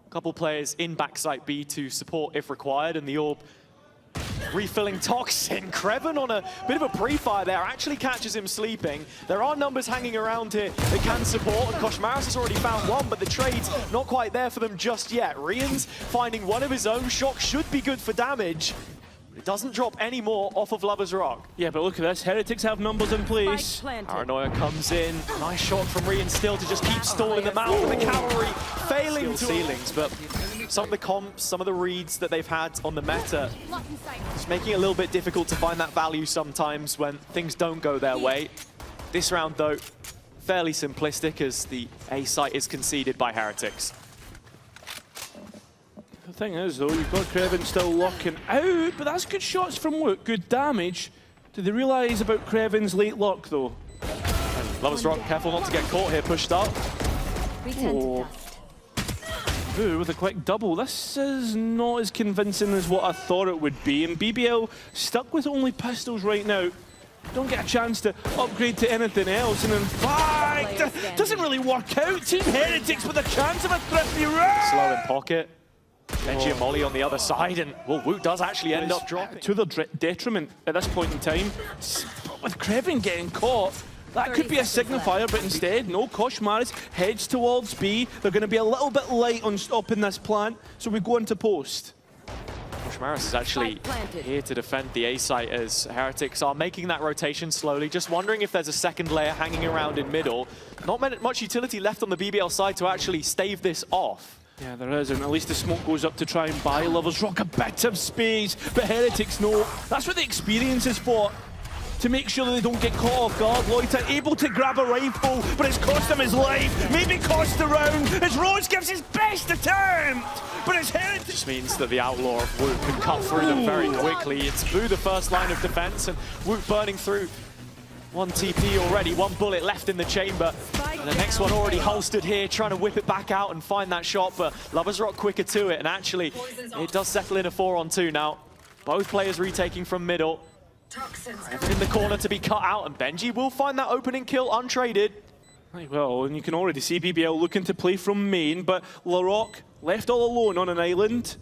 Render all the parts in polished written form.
Couple players in backside B to support if required, and the orb refilling Toxin. Crewen on a bit of a pre-fire there, actually catches him sleeping. There are numbers hanging around here that can support, and Koshmaras has already found one, but the trade's not quite there for them just yet. RieNs finding one of his own. Shock should be good for damage. It doesn't drop any more off of Lover's Rock. Yeah, but look at this. Heretics have numbers in place. Paranoia comes in. Nice shot from RieNs still to just keep stalling them out. And the cavalry failing to ceilings, but some of the comps, some of the reads that they've had on the meta, it's making it a little bit difficult to find that value sometimes when things don't go their way. This round, though, fairly simplistic as the A site is conceded by Heretics. The thing is, though, you've got Crewen still locking out, but that's good shots from Wook, good damage. Do they realise about Crewen's late lock, though? Lover's Rock, careful not to get caught here, pushed up. Oh. Ooh, with a quick double. This is not as convincing as what I thought it would be. And BBL stuck with only pistols right now. Don't get a chance to upgrade to anything else. And in fact, doesn't really work out. Team Heretics with a chance of a thrifty round. Slow in pocket. Benji and Molly on the other side, and well, Woot does actually end up dropping. To their detriment at this point in time. With Crewen getting caught, that could be a signifier, but instead, no, Koshmaras heads towards B. They're going to be a little bit light on stopping this plant, so we go into post. Koshmaras is actually here to defend the A site as Heretics are making that rotation slowly, just wondering if there's a second layer hanging around in middle. Not much utility left on the BBL side to actually stave this off. Yeah, there is, and at least the smoke goes up to try and buy Lover's Rock a bit of space, but Heretics know that's what the experience is for, to make sure that they don't get caught off guard. Loita able to grab a rifle, but it's cost him his life, maybe cost the round, as Rose gives his best attempt, but it's Heretics. Just means that the Outlaw of Woot can cut through them very quickly. It's Boo the first line of defense, and Woot burning through. One TP already, one bullet left in the chamber. And the next one already holstered here, trying to whip it back out and find that shot, but Lover's Rock quicker to it, and actually, it does settle in a 4-on-2 now. Both players retaking from middle. In the corner to be cut out, and Benji will find that opening kill untraded. Well, and you can already see BBL looking to play from main, but Larocque left all alone on an island.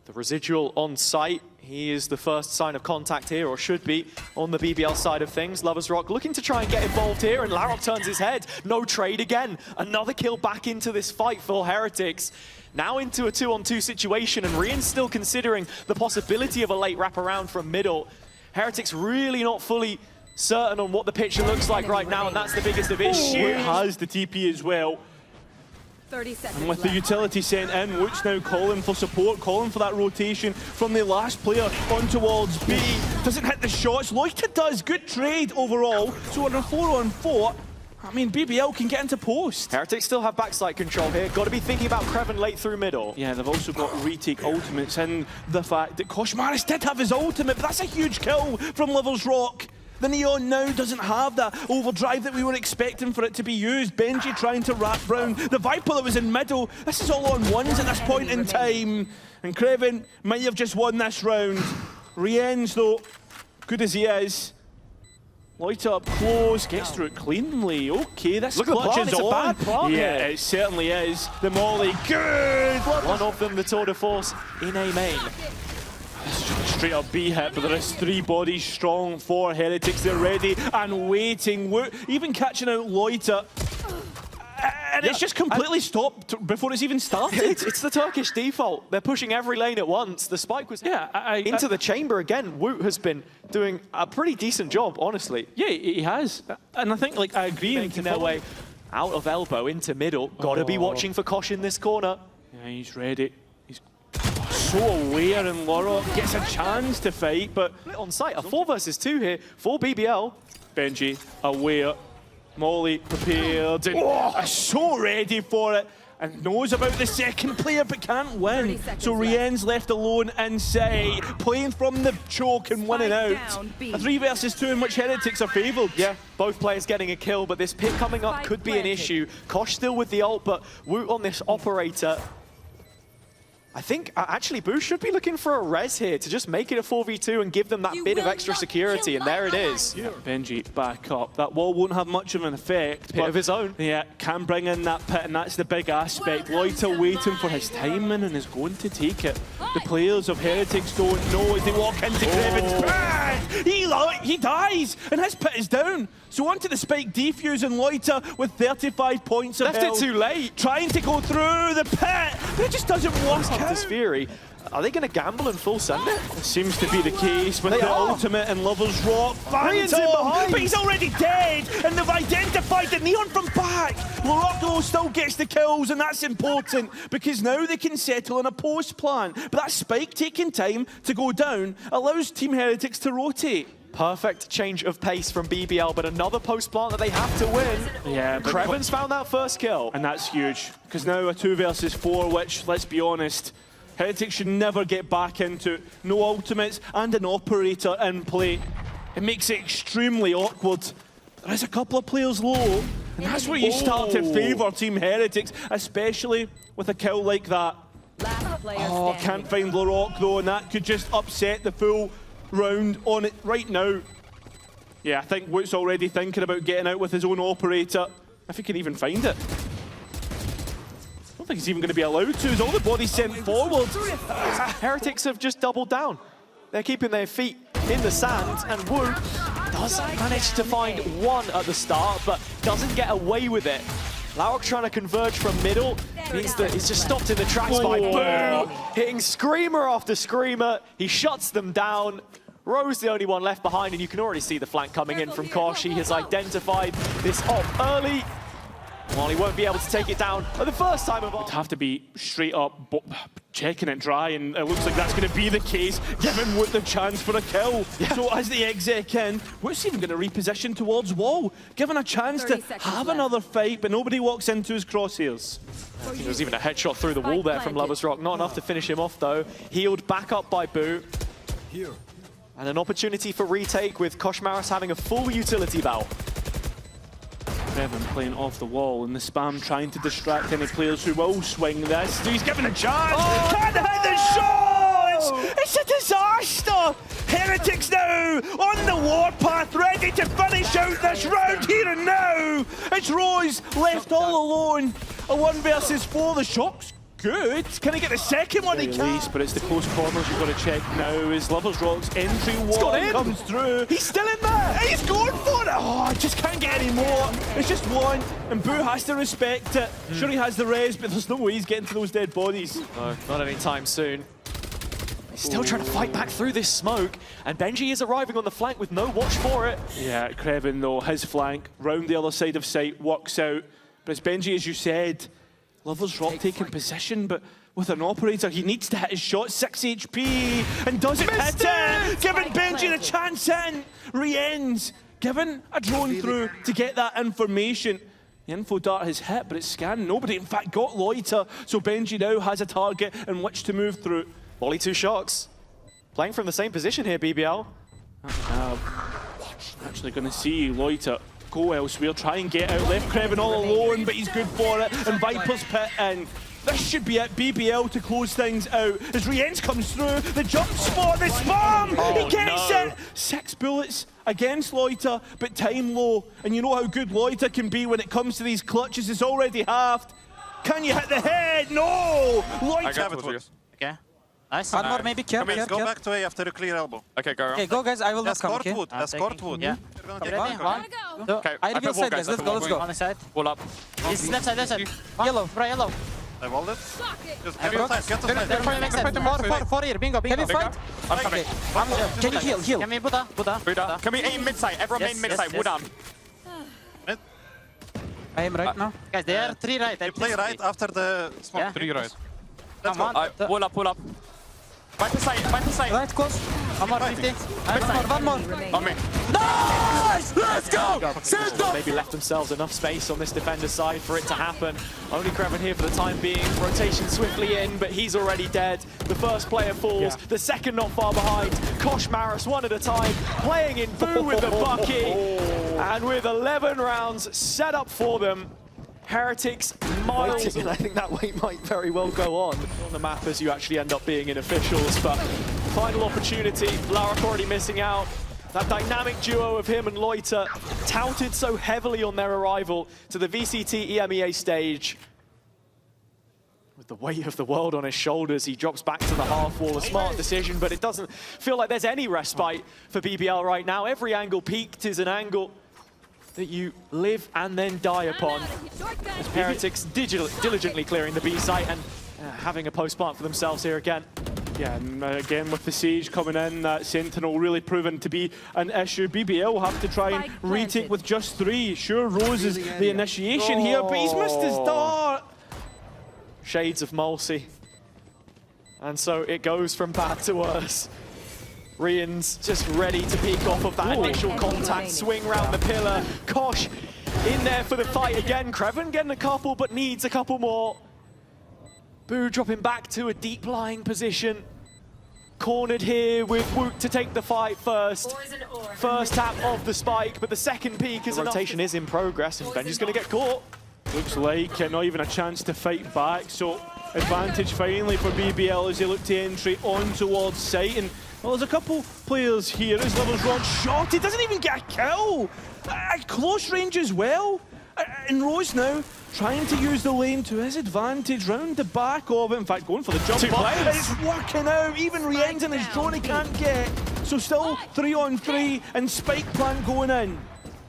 The residual on site. He is the first sign of contact here, or should be, on the BBL side of things. Lover's Rock looking to try and get involved here, and Larocque turns his head. No trade again. Another kill back into this fight for Heretics. Now into a 2-on-2 situation, and RieNs still considering the possibility of a late wraparound from middle. Heretics really not fully certain on what the picture looks like right now, and that's the biggest of issues. Woot has the TP as well. 30 seconds and with the utility sent in, Woot's now calling for support, calling for that rotation from the last player on towards B. Doesn't hit the shots. Loita does. Good trade overall. So on a 4-on-4, I mean, BBL can get into post. Heretics still have backside control here. Got to be thinking about Crewen late through middle. Yeah, they've also got retake ultimates, and the fact that Koshmaras did have his ultimate, but that's a huge kill from Lover's Rock. The Neon now doesn't have that overdrive that we were expecting for it to be used. Benji trying to wrap round. The Viper that was in middle. This is all on ones at this point in time. And Crewen might have just won this round. RieNs, though, good as he is. Loita up close, gets through it cleanly. Okay, this clutch is on. It's a bad plant yeah, here. It certainly is. The Molly, good! One of them, the tour de force in A main. This is just a straight up B hit, but there is 3 bodies strong for Heretics. They're ready and waiting. We're even catching out Loita. And it's just completely stopped before it's even started. It's the Turkish default. They're pushing every lane at once. The spike was into the chamber again. Woot has been doing a pretty decent job, honestly. Yeah, he has. And I think, like, I agree. Making their way out of elbow into middle. Got to be watching for Kosh in this corner. Yeah, he's ready. He's so aware, and Larocque gets a chance to fight, but on site, a 4 versus 2 here for BBL. Benji aware. Molly prepared and so ready for it, and knows about the second player but can't win. So RieNs left alone inside, playing from the choke and winning out. A 3 versus 2 in which Heretics are favoured. Yeah, both players getting a kill, but this pick coming up could be an issue. Kosh still with the ult, but Woot on this operator. I think actually Boo should be looking for a res here to just make it a 4v2 and give them that bit of extra security, and there it is. Yeah, Benji back up. That wall won't have much of an effect. Bit of his own. Yeah, can bring in that pit, and that's the big aspect. Loita waiting for his timing and is going to take it. The players of Heretics don't know as they walk into Crewen's pit. He dies, and his pit is down. So onto the spike defuse, and Loita with 35 points of Left health. it too late. Trying to go through the pit, but it just doesn't work out. This Fury. Are they going to gamble and full send it? Seems to be the case with They the are. ultimate and Lover's Rock. RieNs in behind. But he's already dead, and they've identified the Neon from back. Larocco still gets the kills, and that's important because now they can settle on a post plan. But that spike taking time to go down allows Team Heretics to rotate. Perfect change of pace from BBL, but another post plant that they have to win. Yeah, but Crewen's found that first kill. and that's huge because now a 2 versus 4, which, let's be honest, Heretics should never get back into. No ultimates and an operator in play. It makes it extremely awkward. There is a couple of players low, and that's where you start to favour Team Heretics, especially with a kill like that. Last player Oh, standing. can't find Larocque though, and that could just upset the full round on it right now. Yeah, I think Woot's already thinking about getting out with his own operator, if he can even find it. I don't think he's even going to be allowed to, as all the bodies sent forward. Heretics have just doubled down. They're keeping their feet in the sand, and Wu does manage to find one at the start, but doesn't get away with it. Larocque trying to converge from middle means that he's just stopped in the tracks by Boo, hitting screamer after screamer. He shuts them down. Rose the only one left behind, and you can already see the flank coming in from Kosh. He has identified this op early. While he won't be able to take it down for the first time of all. Have to be straight up checking it dry, and it looks like that's going to be the case, giving Woot the chance for a kill. Yeah. So as the exec in, Woot's even going to reposition towards wall, given a chance to 30 seconds have left. another fight, but nobody walks into his crosshairs. I think there was even a headshot through the wall there from Lover's Rock. Not enough to finish him off though. Healed back up by Boo. And an opportunity for retake with Koshmaras having a full utility bout. Crewen playing off the wall, and the spam trying to distract any players who will swing this. He's given a chance. Can't hit the shots! It's a disaster! Heretics now on the warpath, ready to finish out this round here and now. It's Rose left all alone. A 1 versus 4. The shot's good. Can he get the second one? He can't. But it's the close corners you've got to check now as Lover's Rock's entry wall comes through. He's still in there! He's going for it! Oh, I just can't get any more. It's just one, and Boo has to respect it. Sure, he has the res, but there's no way he's getting to those dead bodies. No, not anytime soon. He's still trying to fight back through this smoke, and Benji is arriving on the flank with no watch for it. Yeah, Crewen, though, his flank, round the other side of sight, works out. But it's Benji, as you said, Lover's Rock taking position, but with an operator, he needs to hit his shot, 6 HP, and doesn't hit it! Giving Benji the chance in! RieNs, given a drone through to get that information. The info dart has hit, but it's scanned. Nobody, in fact, got Loita, so Benji now has a target in which to move through. Volley 2 shocks. Playing from the same position here, BBL. Actually going to see Loita go elsewhere, try and get out. Left Crewen all alone, but he's good for it. And Viper's pit in. This should be it. BBL to close things out. As RieNs comes through, the jump spot, the spam! He gets it! 6 bullets against Loita, but time low. And you know how good Loita can be when it comes to these clutches. It's already halved. Can you hit the head? No! Loita. Okay. Nice. One more maybe, care, Come in, care, go care. back to A after a clear elbow. Okay, go around. Okay, go guys, I will not come, Escort okay? wood, escort wood. Yeah. You're gonna take Ready? it. One, two. Okay, I I reveal put wall, side guys, let's go, let's go. On the side. Wall up. He's left side, left side. Yellow. Right, yellow. I walled it. Just get broke. to side, get to side. They're fighting, they're fighting. Four here, bingo, bingo. Can you fight? I'm coming. Can you heal? Can we Buddha? Buddha. Can we aim mid side? Everyone Yes, main mid yes, side. yes. Wood on. Mid. I am right now. Guys, they are 3 right. You play right after the smoke. Yeah. 3 right. Let's Come go. on. Pull up, pull up. Fight the side, fight the side. Right, close. One more 50. One more. On me. Nice! Let's go! Maybe left themselves enough space on this defender's side for it to happen. Only Crewen here for the time being. Rotation swiftly in, but he's already dead. The first player falls, the second not far behind. Koshmaras one at a time, playing in Boo with the bucky. And with 11 rounds set up for them, Heretics miles, and I think that wait might very well go on the map as you actually end up being in officials. But final opportunity, Larok already missing out. That dynamic duo of him and Loita, touted so heavily on their arrival to the VCT EMEA stage. With the weight of the world on his shoulders, he drops back to the half wall. A smart decision, but it doesn't feel like there's any respite for BBL right now. Every angle peaked is an angle that you live and then die upon. As Heretics diligently clearing the B site and having a post plant for themselves here again. Yeah, and again with the Sage coming in, that Sentinel really proven to be an issue. BBL will have to try and retake with just 3. Sure, Rose is the initiation here, but he's missed his dart. Shades of Mulsey. And so it goes from bad to worse. RieNs just ready to peek off of that initial contact, swing round the pillar. Kosh in there for the fight again. Crewen getting a couple, but needs a couple more. Boo dropping back to a deep lying position. Cornered here with Wook to take the fight first. First tap of the spike, but the second peek is rotation is in progress, and Benji's going to get caught. Looks like not even a chance to fight back, so advantage finally for BBL as they look to entry on towards site. And well, there's a couple players here as Levels Rod shot. He doesn't even get a kill at close range as well. And Rose now trying to use the lane to his advantage round the back of it. In fact, going for the jump. It's working out. Even RieNs and his drone he can't get. So still 3-on-3 and spike plant going in.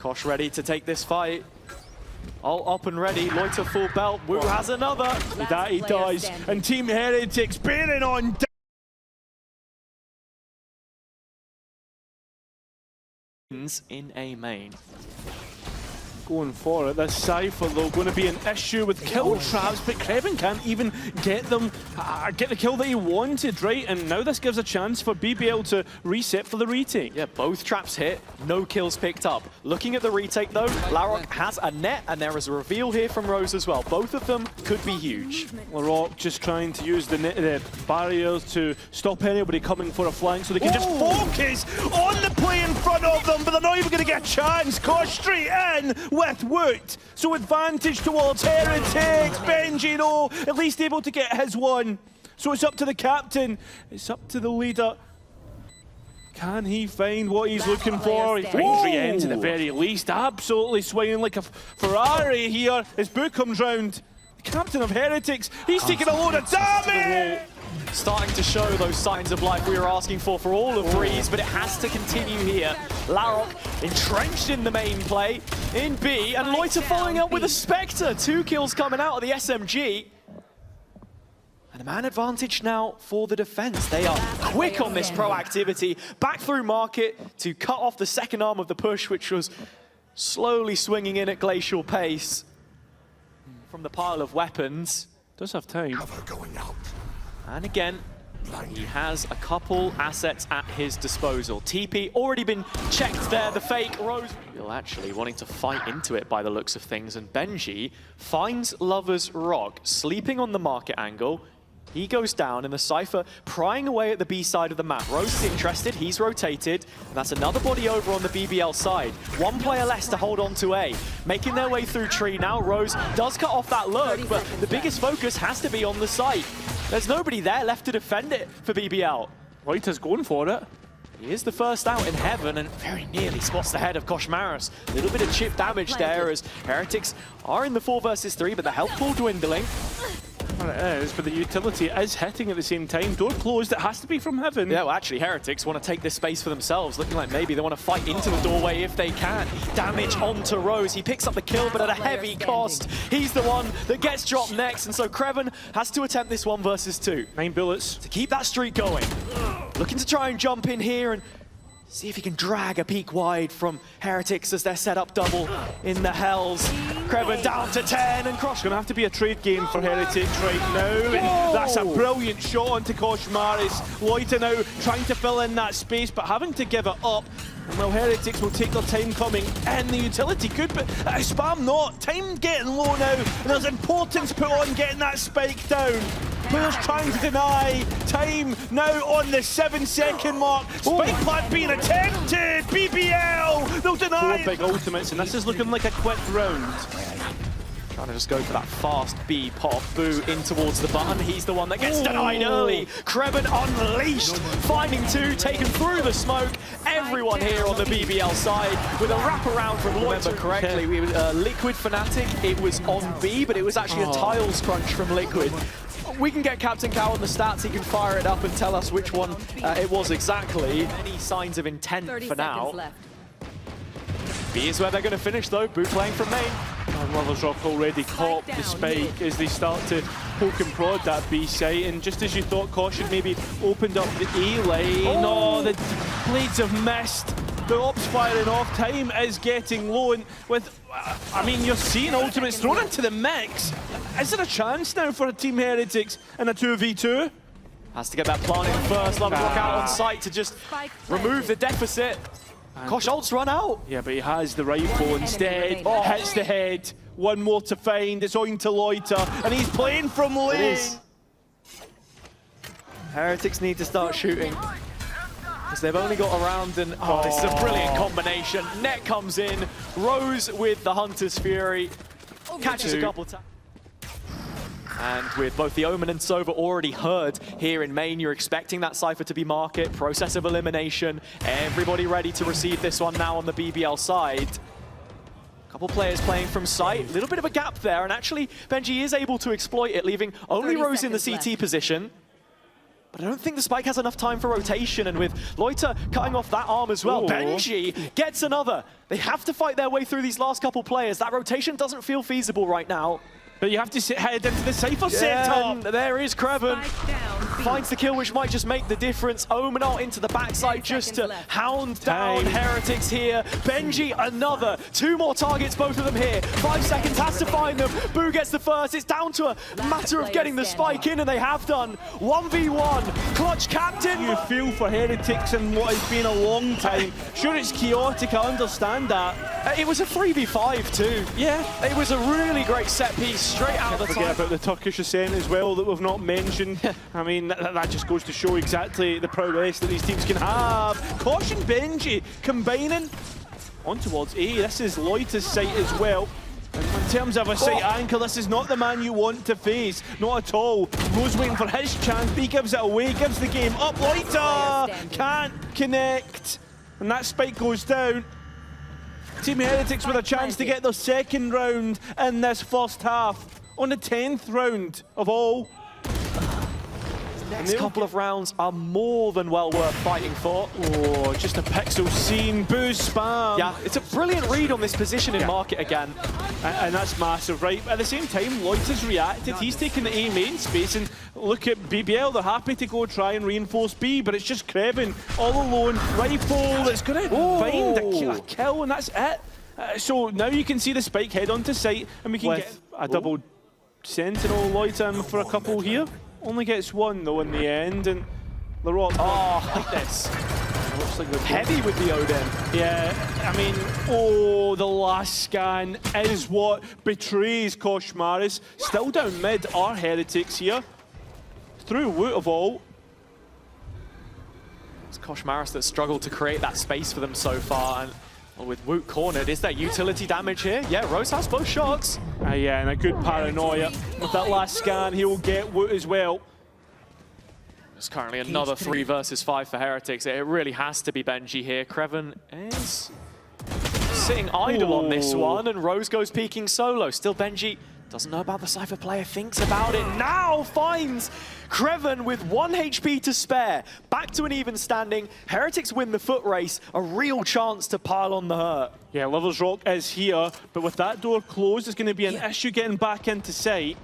Kosh ready to take this fight. All up and ready. Loita full belt. Wu has another. That he does. And Team Heretics bearing on in a main. going for it. This Cypher, though, going to be an issue with kill traps, but Crewen can't even get them, get the kill that he wanted, right? And now this gives a chance for BBL to reset for the retake. Yeah, both traps hit, no kills picked up. Looking at the retake, though, Larok has a net, and there is a reveal here from Rose as well. Both of them could be huge. Larok just trying to use the barriers to stop anybody coming for a flank so they can just focus on the play in front of them, but they're not even going to get a chance. Kosh straight in with Woot. So advantage towards Heretics. Benji, though, at least able to get his one. So it's up to the captain. It's up to the leader. Can he find what he's looking for? He finds RieNs at the very least. Absolutely swinging like a Ferrari here as Boo comes round. The captain of Heretics, he's taking a load of damage! Starting to show those signs of life we were asking for all of Breeze, but it has to continue here. Larok entrenched in the main play in B, and Loita following up with a Spectre. 2 kills coming out of the SMG. And a man advantage now for the defense. They are quick on this proactivity. Back through market to cut off the second arm of the push, which was slowly swinging in at glacial pace from the pile of weapons. Does have time. Cover going out. And again, he has a couple assets at his disposal. TP already been checked there, the fake. Rose actually wanting to fight into it by the looks of things, and Benji finds Lover's Rock, sleeping on the market angle. He goes down, and the Cypher prying away at the B side of the map. Rose is interested, he's rotated, and that's another body over on the BBL side. 1 player less to hold on to A. Making their way through tree now. Rose does cut off that lurk, but the biggest focus has to be on the site. There's nobody there left to defend it for BBL. Loita's going for it. He is the first out in heaven and very nearly spots the head of Koshmaras. A little bit of chip damage there as Heretics are in the 4 versus 3, but the health pool dwindling. Well, it is, but the utility is hitting at the same time. Door closed, it has to be from heaven. Yeah, well, actually, Heretics want to take this space for themselves, looking like maybe they want to fight into the doorway if they can. Damage onto Rose. He picks up the kill, but at a heavy cost. He's the one that gets dropped next, and so Crewen has to attempt this 1 versus 2. 9 bullets. To keep that streak going. Looking to try and jump in here and see if he can drag a peek wide from Heretics as they're set up double in the Hells. Crewen down to 10 and Cross. It's going to have to be a trade game for Heretics right now. And that's a brilliant shot onto Koshmaras. Loita now trying to fill in that space, but having to give it up. And while Heretics will take their time coming in, the utility could, but spam not. Time getting low now, and there's importance put on getting that spike down. Players trying to deny. Time now on the 7-second mark. Spike plant being attempted. BBL, they'll deny. 4 big ultimates, and this is looking like a quick round. Trying to just go for that fast B pop. Boo in towards the button. He's the one that gets denied early. Crewen unleashed. Finding two, taken through the smoke. Everyone here on the BBL side with a wraparound from Loita. Remember correctly, we were Liquid Fnatic. It was on B, but it was actually a tiles crunch from Liquid. We can get Captain Cow on the stats. He can fire it up and tell us which one it was exactly. Any signs of intent 30 for now. seconds left. B is where they're going to finish though. Boo playing from main. And Lovers Rock already caught the spike as they start to poke and prod that B site. And just as you thought Caution maybe opened up the A lane, oh, the blades have missed. The ops firing off, time is getting low, and with, I mean, you're seeing ultimates thrown into the mix. Is there a chance now for a Team Heretics in a 2v2? Has to get that plant in first. Lovers Rock out on site to just remove the deficit. Kosh ult's run out. Yeah, but he has the rifle instead. Hits the head. One more to find. It's on to Loita, and he's playing from lane. Heretics need to start shooting, because they've only got around and... Oh, this is a brilliant combination. Net comes in. Rose with the Hunter's Fury. Catches a couple times. And with both the Omen and Sova already heard here in main, you're expecting that Cypher to be market. Process of elimination. Everybody ready to receive this one now on the BBL side. Couple players playing from sight. A little bit of a gap there. And actually, benjy is able to exploit it, leaving only Rose in the CT position. But I don't think the Spike has enough time for rotation, and with Loita cutting off that arm as well, benjy gets another. They have to fight their way through these last couple players. That rotation doesn't feel feasible right now. But you have to head into the Cypher setup. There is Crewen. Finds the kill, which might just make the difference. Omen out into the backside just to hound down Heretics here. benjy, another. Two more targets, both of them here. 5 seconds, has to find them. Boo gets the first. It's down to a matter of getting the spike in, and they have done. 1v1. Clutch captain. You feel for Heretics in what has been a long time. Sure, it's chaotic, I understand that. It was a 3v5 too. Yeah. It was a really great set piece. Straight out of the Forget about the Turkish Ascent as well that we've not mentioned. I mean, that just goes to show exactly the prowess that these teams can have. Caution benjy combining on towards A. This is Loita's site as well. And in terms of a site anchor, this is not the man you want to face. Not at all. Rose waiting for his chance. B gives it away, gives the game up. Loita can't connect. And that spike goes down. Team Heretics with a chance to get their second round in this first half. On the 10th round of all. Next couple of rounds are more than well worth fighting for. Oh, just a pixel scene, boost spam. Yeah, it's a brilliant read on this position in market again. And that's massive, right? At the same time, Loita's reacted. He's taken the A main space, and look at BBL. They're happy to go try and reinforce B, but it's just Crewen all alone. Rifle that's going to find a kill, and that's it. So now you can see the spike head onto site, and we can get a double sentinel Loita in for a couple here. Only gets one though in the end, and the rock. Oh, like this. Looks like Heavy with the Odin. Yeah, I mean, the last scan is what betrays Koshmaras. Still down mid are Heretics here. Through Woot of all. It's Koshmaras that struggled to create that space for them so far. And with Woot cornered, is there utility damage here? Yeah, Rose has both shots. Yeah, and a good paranoia. With that last scan, he'll get Woot as well. There's currently another 3 versus 5 for Heretics. It really has to be benjy here. Crewen is sitting idle on this one, and Rose goes peeking solo. Still benjy doesn't know about the Cypher player, thinks about it, now finds Crewen with 1 HP to spare. Back to an even standing. Heretics win the foot race, a real chance to pile on the hurt. Yeah, Lovers Rock is here, but with that door closed, it's going to be an issue getting back into sight.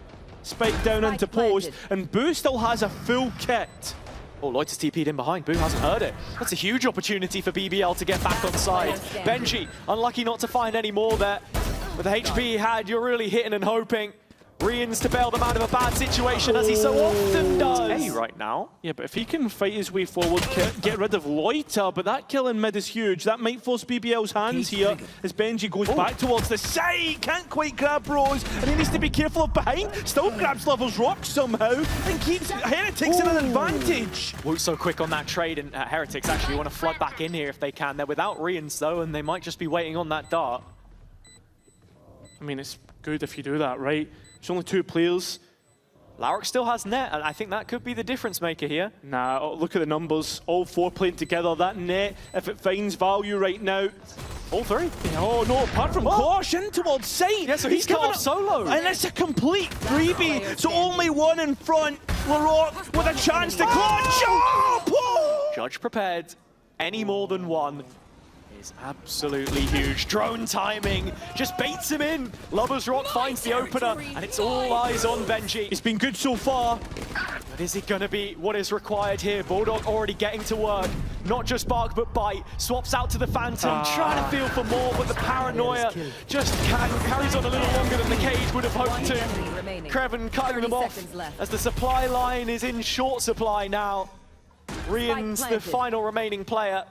Spike down into post, and Boo still has a full kit. Oh, Loita's TP'd in behind. Boo hasn't heard it. That's a huge opportunity for BBL to get back on side. benjy, unlucky not to find any more there. With the HP he had, you're really hitting and hoping. RieNs to bail them out of a bad situation, as he so often does. Right now. Yeah, but if he can fight his way forward, get rid of Loita, but that kill in mid is huge. That might force BBL's hands here as benjy goes back towards the side. Can't quite grab Rose, and he needs to be careful of behind. Still grabs Lovers Rock somehow and keeps Heretics in an advantage. Woot so quick on that trade, and Heretics actually want to flood back in here if they can. They're without RieNs though, and they might just be waiting on that dart. I mean, it's good if you do that, right? It's only 2 players. Larok still has net, and I think that could be the difference maker here. Nah, look at the numbers. All 4 playing together. That net, if it finds value right now. All 3. Oh no, apart from Kosh in towards sight. Yeah, so he's cut given off it- solo. And it's a complete freebie. So only 1 in front. Larok with a chance to clutch. Oh! Judge prepared. Any more than 1 is absolutely huge. Drone timing just baits him in. Lovers Rock finds the opener, and it's all eyes on Benji. It's been good so far. But is it going to be what is required here? Bulldog already getting to work. Not just bark, but bite. Swaps out to the Phantom, trying to feel for more, but the paranoia just carries on a little longer than the cage would have hoped to. Crewen cutting them off as the supply line is in short supply now. RieNs, the final remaining player.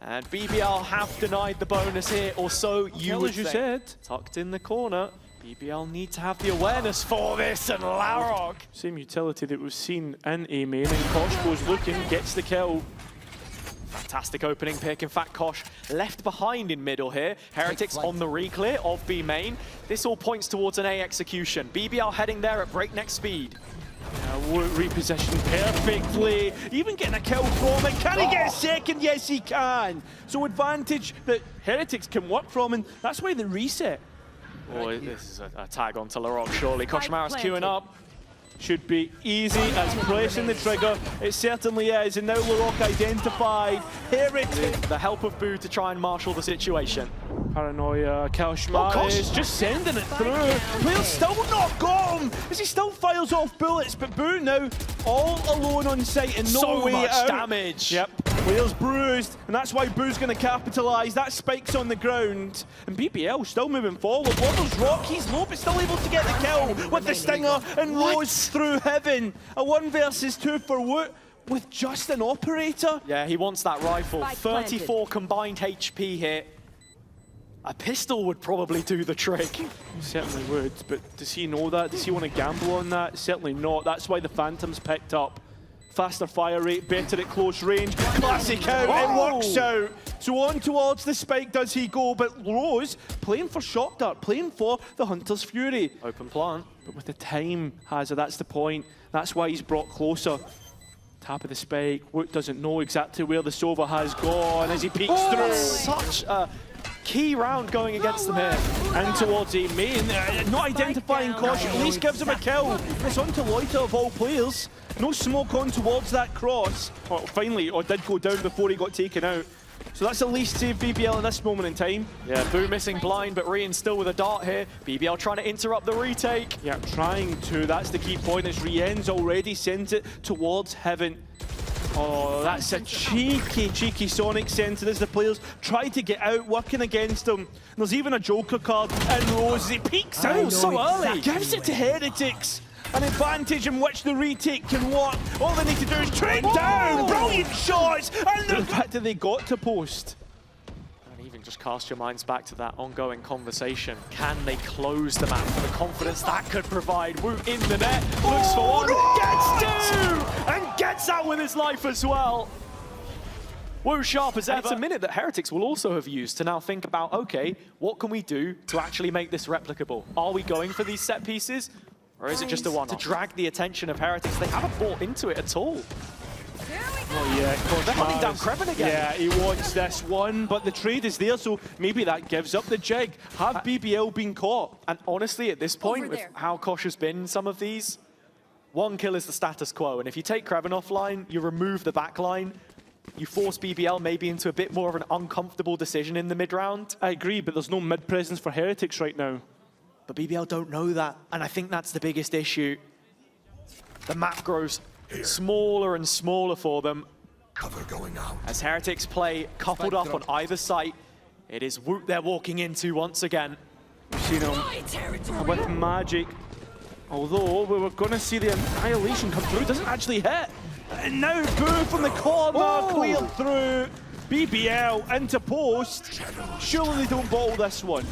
And BBL have denied the bonus here, or so you would as you think. said. Tucked in the corner. BBL need to have the awareness for this, and Larok. Same utility that we've seen in EMEA, and then Kosh goes looking, gets the kill. Fantastic opening pick. In fact, Kosh left behind in middle here. Heretics on the reclear of B main. This all points towards an A execution. BBL heading there at breakneck speed. Repositioned perfectly, even getting a kill from it. Can he get a second? Yes, he can. So advantage that Heretics can work from, and that's why they reset. Oh, this is a tag onto Larok, surely. Koshmaras queuing up. Should be easy as pressing the trigger. It certainly is, and now Larok identified. Heretics. The help of Boo to try and marshal the situation. Paranoia, Koshmaras just sending it through. Player's still not got him as he still fires off bullets, but Boo now all alone on site and no So way much out. damage. Yep, player's bruised, and that's why Boo's going to capitalise. That spike's on the ground, and BBL still moving forward. Lovers Rock, he's low, but still able to get the kill with the stinger, and Rosé through heaven. A 1 versus 2 for Woot with just an operator. Yeah, he wants that rifle. Spike 34 combined HP here. A pistol would probably do the trick. He certainly would, but does he know that? Does he want to gamble on that? Certainly not. That's why the Phantom's picked up. Faster fire rate, better at close range. Classic out, it works out. So on towards the spike does he go, but Rose playing for Shock Dart, playing for the Hunter's Fury. Open plant. But with the time hazard, that's the point. That's why he's brought closer. Tap of the spike, Woot doesn't know exactly where the Sova has gone as he peeks through. Such a key round going against them here. And towards a main, not identifying Kosh, at least gives him a kill. It's on to Loita of all players. No smoke on towards that cross. Oh, finally, or did go down before he got taken out. So that's at least save BBL at this moment in time. Yeah, Boo missing blind, but RieNs still with a dart here. BBL trying to interrupt the retake. Yeah, trying to. That's the key point. As RieNs already sends it towards heaven. Oh, that's a cheeky Sonic sensor as the players try to get out, working against him. There's even a Joker card in Rose. He peeks out so early. Gives it to Heretics. An advantage in which the retake can work. All they need to do is trade down. Brilliant shots. And the fact that they got to post. And even just cast your minds back to that ongoing conversation. Can they close the map for the confidence that could provide? Woot in the net, looks for one, gets 2, and gets out with his life as well. Woo sharp as ever. It's a minute that Heretics will also have used to now think about, okay, what can we do to actually make this replicable? Are we going for these set pieces? Or is it just a one to drag the attention of Heretics? They haven't bought into it at all. Oh yeah, They're hunting down Crewen again. Yeah, he wants this one, but the trade is there, so maybe that gives up the jig. Have BBL been caught? And honestly, at this point, Over with there. how Kosh has been in some of these, 1 kill is the status quo. And if you take Crewen offline, you remove the backline, you force BBL maybe into a bit more of an uncomfortable decision in the mid-round. I agree, but there's no mid-presence for Heretics right now. But BBL don't know that, and I think that's the biggest issue. The map grows smaller and smaller for them. Cover going out. As Heretics play coupled up on either site, it is Woot they're walking into once again. We've seen him with magic. Although we were going to see the annihilation come through, it doesn't actually hit. And now Boo from the corner, cleared through. BBL into post. Surely they don't bottle this one.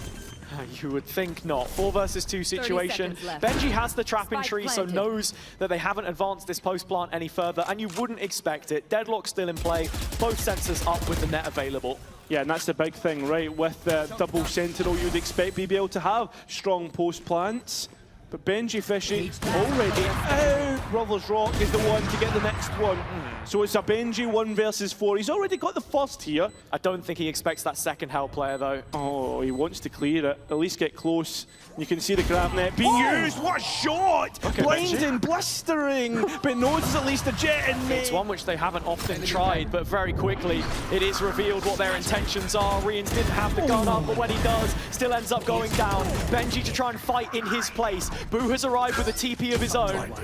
You would think not. 4 versus 2 situation. seconds left. Benji has the trapping Spike tree, so planted. knows that they haven't advanced this post plant any further, and you wouldn't expect it. Deadlock still in play, both sensors up with the net available. Yeah, and that's the big thing, right? With the double sentinel, you'd expect BBL to have strong post plants. But benjyfishy already out. Brothers Rock is the one to get the next one. So it's a Benji 1 versus 4. He's already got the first here. I don't think he expects that second hell player though. Oh, he wants to clear it, at least get close. You can see the grab net being used. What a shot! Okay, blinding, blistering, but knows there's at least a jet in me. It's one which they haven't often tried, but very quickly it is revealed what their intentions are. RieNs didn't have the gun up, but when he does, still ends up going down. Benji to try and fight in his place. Boo has arrived with a TP of his own.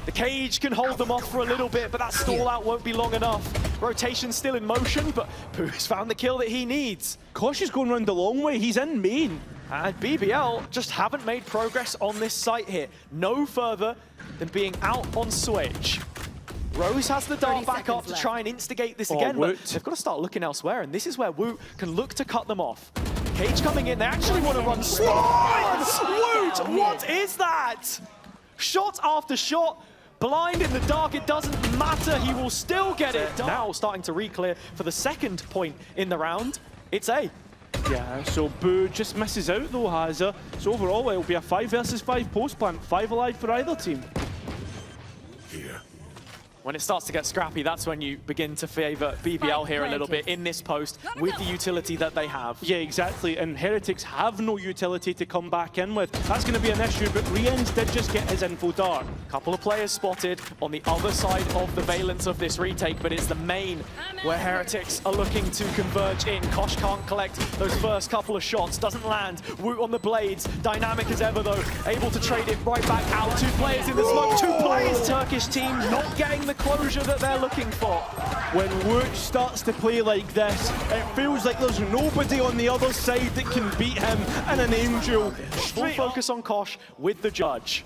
The cage can hold them off for a little bit, but that stall out won't be long enough. Rotation's still in motion, but Boo's found the kill that he needs. Kosh is going round the long way. He's in main. And BBL just haven't made progress on this site here. No further than being out on Switch. Rose has the dart back up to try and instigate this again, but they've got to start looking elsewhere, and this is where Woot can look to cut them off. Cage coming in, they actually want to run spawns! Woot, what is that? Shot after shot, blind in the dark, it doesn't matter, he will still get it. Now starting to re-clear for the second point in the round, it's A. Yeah, so Boo just misses out though, Hazza. So overall it'll be a 5 versus 5 post plant, 5 alive for either team. When it starts to get scrappy, that's when you begin to favour BBL here a little bit in this post with the utility that they have. Yeah, exactly, and Heretics have no utility to come back in with. That's going to be an issue, but RieNs did just get his info dart. Couple of players spotted on the other side of the valence of this retake, but it's the main where Heretics are looking to converge in. Kosh can't collect those first couple of shots, doesn't land. Woot on the blades, dynamic as ever though, able to trade it right back out. 2 players in the smoke, 2 players. Turkish team not getting the closure that they're looking for. When Woot starts to play like this, it feels like there's nobody on the other side that can beat him, and an Angel. Full focus on Kosh with the judge.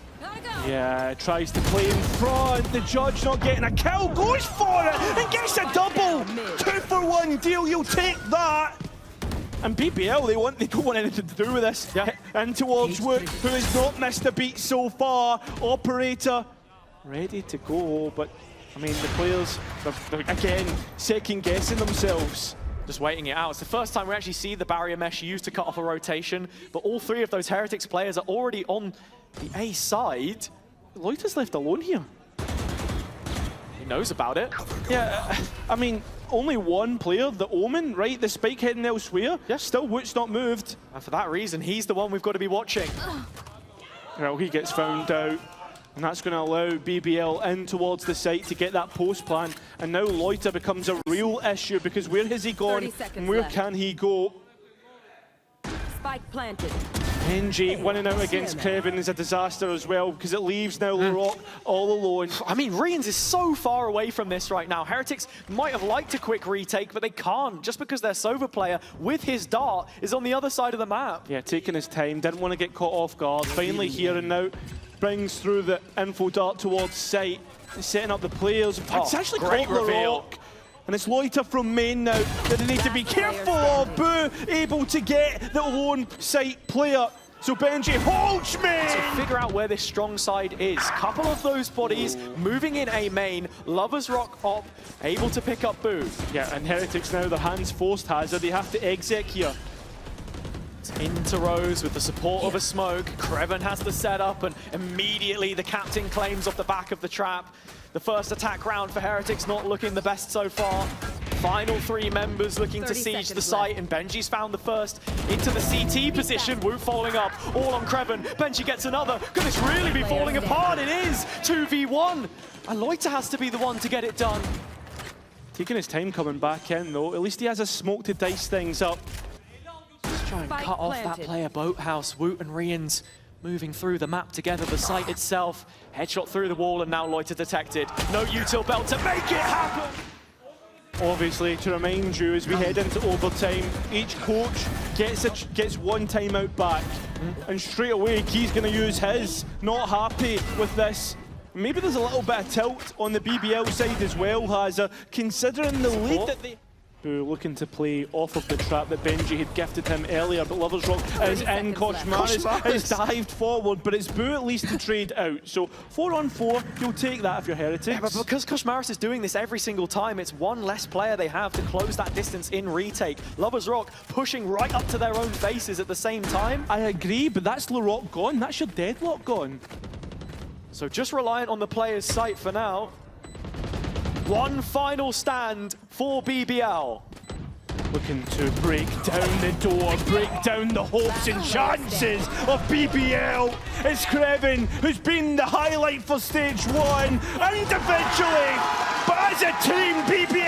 Yeah, tries to play in front. The judge not getting a kill, goes for it and gets a double. 2-for-1 deal, you'll take that. And BBL, they don't want anything to do with this. Yeah. And towards Woot, who has not missed a beat so far. Operator ready to go, but I mean the players, they're again second guessing themselves. Just waiting it out. It's the first time we actually see the barrier mesh used to cut off a rotation, but all 3 of those Heretics players are already on the A side. Loita's left alone here. He knows about it. Yeah, I mean, only one player, the Omen, right? The spike heading elsewhere. Yeah. Still Woot's not moved. And for that reason, he's the one we've got to be watching. Well, he gets found out. And that's going to allow BBL in towards the site to get that post plan. And now Loita becomes a real issue because where has he gone and where can he go? Spike planted. NG winning out against Crewen is a disaster as well because it leaves now Rock all alone. I mean, RieNs is so far away from this right now. Heretics might have liked a quick retake, but they can't just because their Sova player with his dart is on the other side of the map. Yeah, taking his time, didn't want to get caught off guard. Finally here and now. Brings through the info dart towards site, setting up the players. In fact, it's actually great caught the reveal. Rock. And it's Loita from main now that they need to be careful of. Boo able to get the lone site player. So Benji holds me! To figure out where this strong side is. Couple of those bodies moving in A main. Lovers Rock op, able to pick up Boo. Yeah, and Heretics now, their hands forced, Hazard. They have to exec here. Into Rose with the support of a smoke. Crewen has the setup, and immediately the captain claims off the back of the trap. The first attack round for Heretics not looking the best so far. Final 3 members looking to siege the site, and Benji's found the first into the CT position. Woot following up, all on Crewen. Benji gets another. Could this really be falling apart? It is 2v1. And Loita has to be the one to get it done. Taking his time coming back in though. At least he has a smoke to dice things up. Try and cut off that player boathouse. Woot and RieNs moving through the map together, the site itself. Headshot through the wall and now Loita detected. No util belt to make it happen. Obviously, to remind you, as we head into overtime, each coach gets one timeout back. And straight away, Key's going to use his. Not happy with this. Maybe there's a little bit of tilt on the BBL side as well, Hazza, considering the lead that they... Boo looking to play off of the trap that Benji had gifted him earlier, but Lovers Rock is in. Koshmaras has dived forward, but it's Boo at least to trade out. So 4 on 4, you'll take that if you're Heretics. Yeah, but because Koshmaras is doing this every single time, it's one less player they have to close that distance in retake. Lovers Rock pushing right up to their own faces at the same time. I agree, but that's Larocque gone. That's your deadlock gone. So just reliant on the player's sight for now. One final stand for BBL. Looking to break down the door, break down the hopes and chances of BBL. It's Crewen who's been the highlight for stage 1 individually, but as a team, BBL